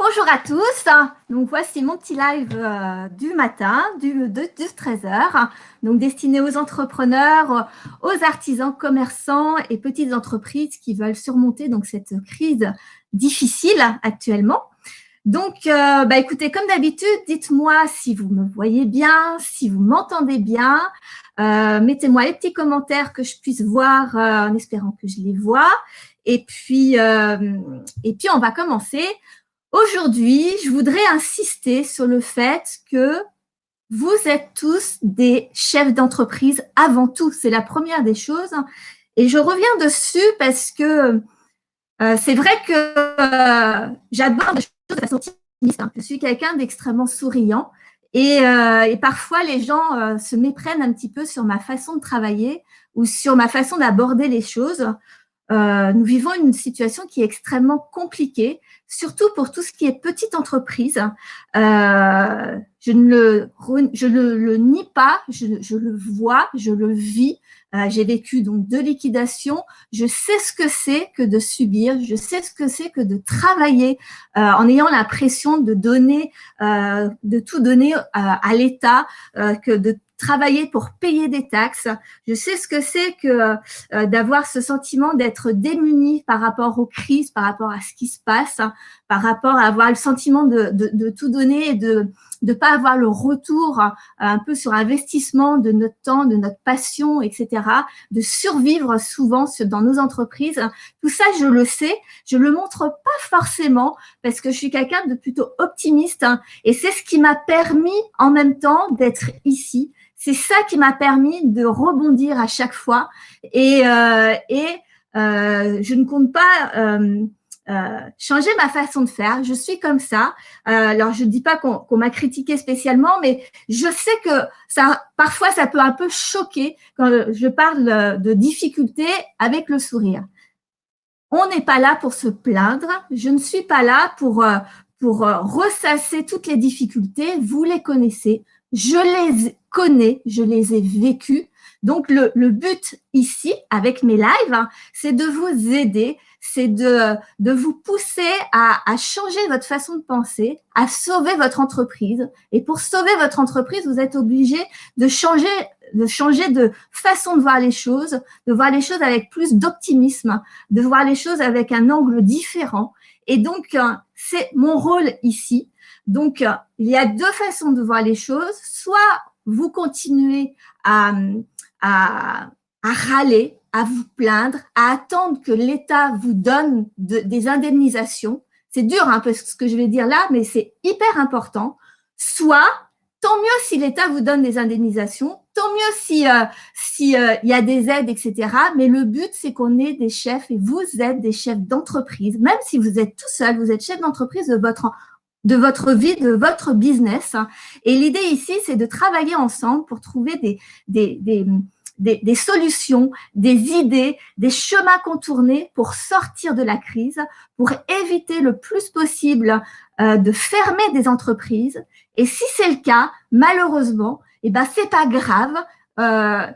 Bonjour à tous, donc voici mon petit live du matin, de 13 heures, donc destiné aux entrepreneurs, aux artisans, commerçants et petites entreprises qui veulent surmonter donc cette crise difficile actuellement. Donc, écoutez, comme d'habitude, dites-moi si vous me voyez bien, si vous m'entendez bien. Mettez-moi les petits commentaires que je puisse voir en espérant que je les vois. Et puis, on va commencer. Aujourd'hui, je voudrais insister sur le fait que vous êtes tous des chefs d'entreprise avant tout. C'est la première des choses. Et je reviens dessus parce que c'est vrai que j'aborde les choses de façon optimiste. Je suis quelqu'un d'extrêmement souriant et parfois les gens se méprennent un petit peu sur ma façon de travailler ou sur ma façon d'aborder les choses. Nous vivons une situation qui est extrêmement compliquée, surtout pour tout ce qui est petite entreprise. Je ne le nie pas, je le vois, je le vis. J'ai vécu donc 2 liquidations. Je sais ce que c'est que de subir. Je sais ce que c'est que de travailler en ayant l'impression de donner, de tout donner à l'État, que de travailler pour payer des taxes. Je sais ce que c'est que d'avoir ce sentiment d'être démuni par rapport aux crises, par rapport à ce qui se passe, par rapport à avoir le sentiment de tout donner et de ne pas avoir le retour un peu sur investissement de notre temps, de notre passion, etc., de survivre souvent dans nos entreprises. Tout ça, je le sais, je le montre pas forcément parce que je suis quelqu'un de plutôt optimiste et c'est ce qui m'a permis en même temps d'être ici. C'est ça qui m'a permis de rebondir à chaque fois et je ne compte pas changer ma façon de faire. Je suis comme ça. Alors, je ne dis pas qu'on m'a critiqué spécialement, mais je sais que parfois, ça peut un peu choquer quand je parle de difficultés avec le sourire. On n'est pas là pour se plaindre. Je ne suis pas là pour ressasser toutes les difficultés. Vous les connaissez. Je les connais, je les ai vécues. Donc, le but ici, avec mes lives, c'est de vous aider, c'est de vous pousser à changer votre façon de penser, à sauver votre entreprise. Et pour sauver votre entreprise, vous êtes obligé de changer de façon de voir les choses, de voir les choses avec plus d'optimisme, de voir les choses avec un angle différent. Et donc, c'est mon rôle ici. Donc, il y a 2 façons de voir les choses. Soit vous continuez à râler, à vous plaindre, à attendre que l'État vous donne des indemnisations. C'est dur un peu ce que je vais dire là, mais c'est hyper important. Soit, tant mieux si l'État vous donne des indemnisations, tant mieux si il y a des aides, etc. Mais le but, c'est qu'on ait des chefs et vous êtes des chefs d'entreprise. Même si vous êtes tout seul, vous êtes chef d'entreprise de votre vie, de votre business. Et l'idée ici, c'est de travailler ensemble pour trouver des solutions, des idées, des chemins contournés pour sortir de la crise, pour éviter le plus possible de fermer des entreprises. Et si c'est le cas, malheureusement, c'est pas grave,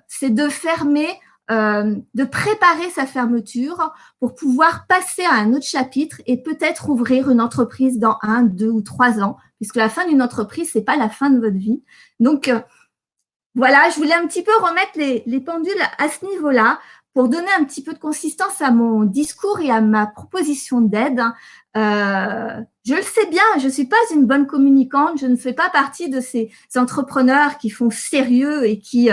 c'est de fermer, de préparer sa fermeture pour pouvoir passer à un autre chapitre et peut-être ouvrir une entreprise dans 1, 2 ou 3 ans, puisque la fin d'une entreprise, c'est pas la fin de votre vie. Donc, voilà, je voulais un petit peu remettre les pendules à ce niveau-là pour donner un petit peu de consistance à mon discours et à ma proposition d'aide. Je le sais bien, je ne suis pas une bonne communicante, je ne fais pas partie de ces entrepreneurs qui font sérieux et qui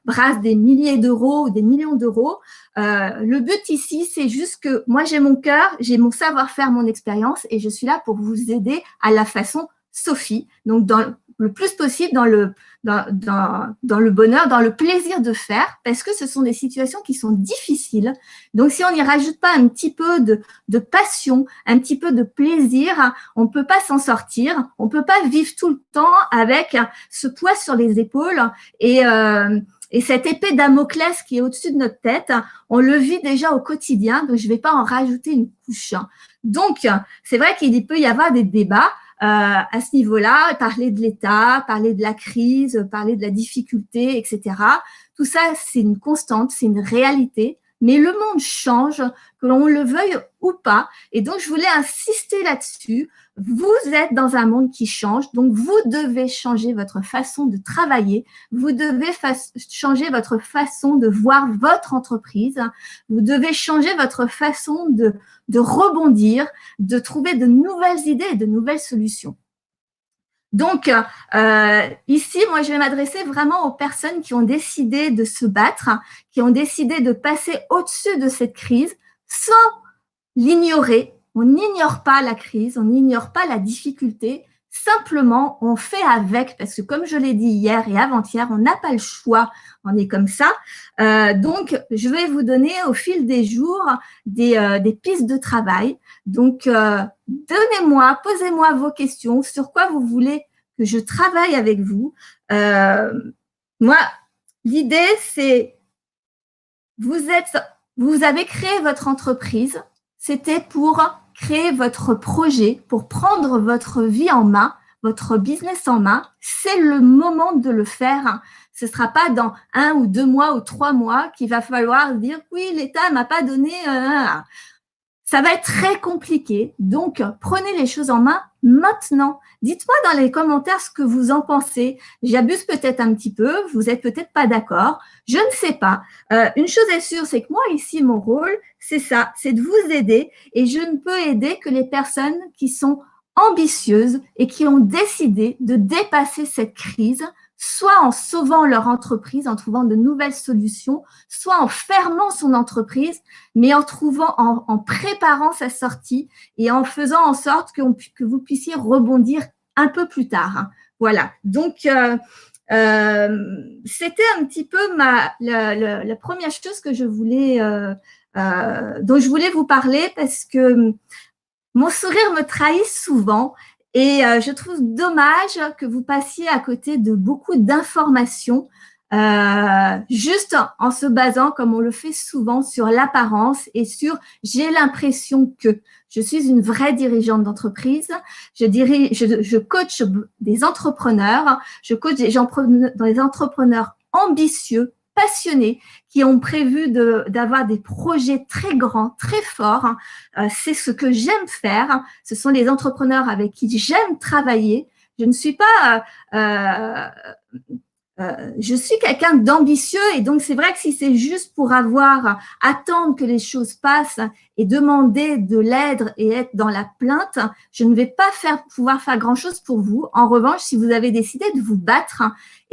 brassent des milliers d'euros ou des millions d'euros. Le but ici, c'est juste que moi, j'ai mon cœur, j'ai mon savoir-faire, mon expérience et je suis là pour vous aider à la façon Sophie, donc le plus possible dans le bonheur, dans le plaisir de faire, parce que ce sont des situations qui sont difficiles. Donc, si on n'y rajoute pas un petit peu de passion, un petit peu de plaisir, on ne peut pas s'en sortir. On ne peut pas vivre tout le temps avec ce poids sur les épaules et cette épée Damoclès qui est au-dessus de notre tête. On le vit déjà au quotidien, donc je ne vais pas en rajouter une couche. Donc, c'est vrai qu'il peut y avoir des débats. À ce niveau-là, parler de l'État, parler de la crise, parler de la difficulté, etc. Tout ça, c'est une constante, c'est une réalité. mais le monde change, que l'on le veuille ou pas. Et donc, je voulais insister là-dessus. Vous êtes dans un monde qui change, donc vous devez changer votre façon de travailler, vous devez changer votre façon de voir votre entreprise, vous devez changer votre façon de rebondir, de trouver de nouvelles idées et de nouvelles solutions. Donc, ici, moi, je vais m'adresser vraiment aux personnes qui ont décidé de se battre, qui ont décidé de passer au-dessus de cette crise sans l'ignorer. On n'ignore pas la crise, on n'ignore pas la difficulté. Simplement, on fait avec, parce que comme je l'ai dit hier et avant-hier, on n'a pas le choix, on est comme ça. Donc, je vais vous donner au fil des jours des pistes de travail. Donc, donnez-moi, posez-moi vos questions, sur quoi vous voulez que je travaille avec vous. Moi, l'idée, c'est, vous avez créé votre entreprise, c'était pour créer votre projet, pour prendre votre vie en main, votre business en main. C'est le moment de le faire. Ce ne sera pas dans 1 ou 2 mois ou 3 mois qu'il va falloir dire « oui, l'État ne m'a pas donné… Ça va être très compliqué. Donc, prenez les choses en main maintenant. Dites-moi dans les commentaires ce que vous en pensez. J'abuse peut-être un petit peu, vous êtes peut-être pas d'accord. Je ne sais pas. Une chose est sûre, c'est que moi, ici, mon rôle, c'est ça, c'est de vous aider. Et je ne peux aider que les personnes qui sont ambitieuses et qui ont décidé de dépasser cette crise, soit en sauvant leur entreprise, en trouvant de nouvelles solutions, soit en fermant son entreprise, mais en préparant sa sortie et en faisant en sorte que vous puissiez rebondir un peu plus tard. Voilà. Donc, c'était un petit peu la première chose que je voulais, dont je voulais vous parler, parce que mon sourire me trahit souvent et je trouve dommage que vous passiez à côté de beaucoup d'informations juste en se basant, comme on le fait souvent, sur l'apparence et sur « j'ai l'impression que ». Je suis une vraie dirigeante d'entreprise, je coach des entrepreneurs, je coach des entrepreneurs ambitieux, passionnés, qui ont prévu d'avoir des projets très grands, très forts. C'est ce que j'aime faire. Ce sont les entrepreneurs avec qui j'aime travailler. Je ne suis pas… je suis quelqu'un d'ambitieux et donc c'est vrai que si c'est juste pour attendre que les choses passent et demander de l'aide et être dans la plainte, je ne vais pas pouvoir faire grand-chose pour vous. En revanche, si vous avez décidé de vous battre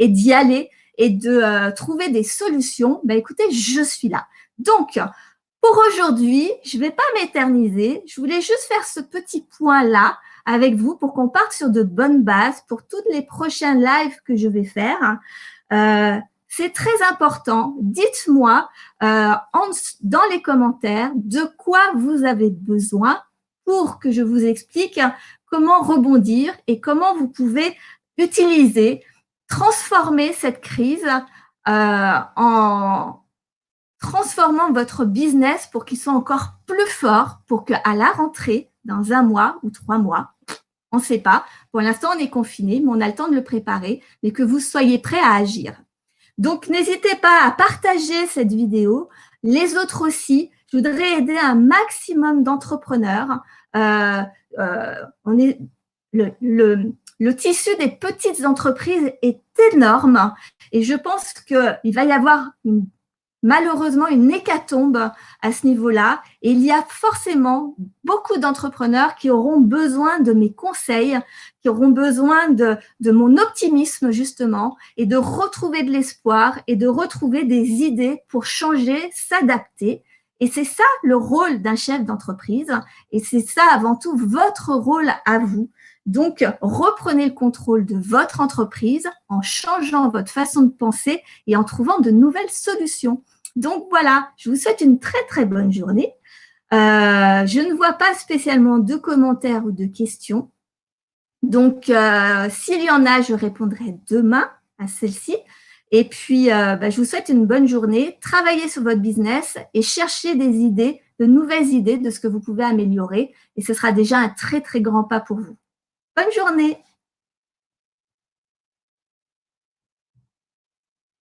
et d'y aller et de trouver des solutions, ben écoutez, je suis là. Donc, pour aujourd'hui, je ne vais pas m'éterniser. Je voulais juste faire ce petit point-là avec vous pour qu'on parte sur de bonnes bases pour tous les prochains lives que je vais faire. C'est très important. Dites-moi dans les commentaires de quoi vous avez besoin pour que je vous explique comment rebondir et comment vous pouvez transformer cette crise en transformant votre business pour qu'il soit encore plus fort, pour qu'à la rentrée, dans 1 mois ou 3 mois, on ne sait pas, pour l'instant on est confiné, mais on a le temps de le préparer, mais que vous soyez prêts à agir. Donc, n'hésitez pas à partager cette vidéo, les autres aussi. Je voudrais aider un maximum d'entrepreneurs. Le tissu des petites entreprises est énorme et je pense qu'il va y avoir malheureusement une hécatombe à ce niveau-là. Et il y a forcément beaucoup d'entrepreneurs qui auront besoin de mes conseils, qui auront besoin de mon optimisme justement, et de retrouver de l'espoir et de retrouver des idées pour changer, s'adapter. Et c'est ça le rôle d'un chef d'entreprise. Et c'est ça avant tout votre rôle à vous. Donc, reprenez le contrôle de votre entreprise en changeant votre façon de penser et en trouvant de nouvelles solutions. Donc, voilà, je vous souhaite une très, très bonne journée. Je ne vois pas spécialement de commentaires ou de questions. Donc, s'il y en a, je répondrai demain à celle-ci. Et puis, je vous souhaite une bonne journée. Travaillez sur votre business et cherchez des idées, de nouvelles idées de ce que vous pouvez améliorer. Et ce sera déjà un très, très grand pas pour vous. Bonne journée!